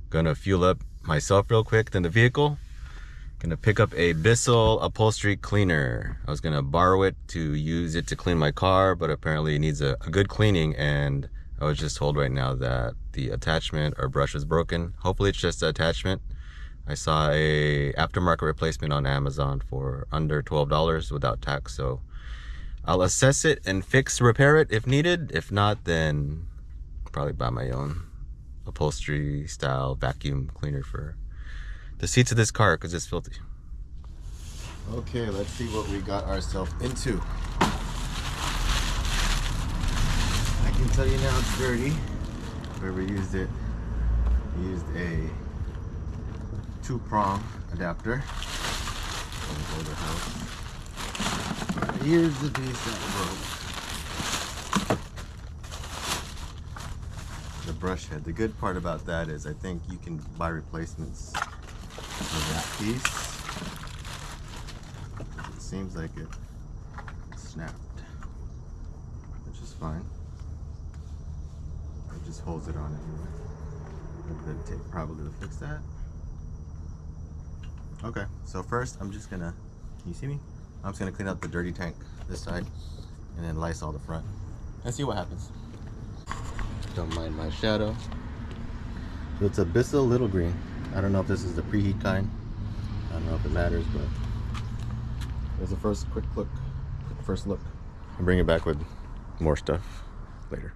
Gonna fuel up myself real quick, then the vehicle. Gonna pick up a Bissell upholstery cleaner. I was gonna borrow it to use it to clean my car, but apparently it needs a good cleaning, and I was just told right now that the attachment or brush was broken. Hopefully it's just the attachment. I saw a aftermarket replacement on Amazon for under $12 without tax, so I'll assess it and repair it if needed. If not, then probably buy my own upholstery style vacuum cleaner for the seats of this car because it's filthy. Okay, let's see what we got ourselves into. I can tell you now it's dirty. Whoever used it used a 2-prong adapter from the older house. Here's the piece that broke. The brush head. The good part about that is I think you can buy replacements for that piece. It seems like it snapped, which is fine. It just holds it on anyway. A bit of tape probably to fix that. Okay, so first I'm just gonna, can you see me? I'm just gonna clean out the dirty tank this side and then Lysol the front and see what happens. Don't mind my shadow. So it's a Bissell Little Green. I don't know if this is the preheat kind. I don't know if it matters, but there's a first look. I'll bring it back with more stuff later.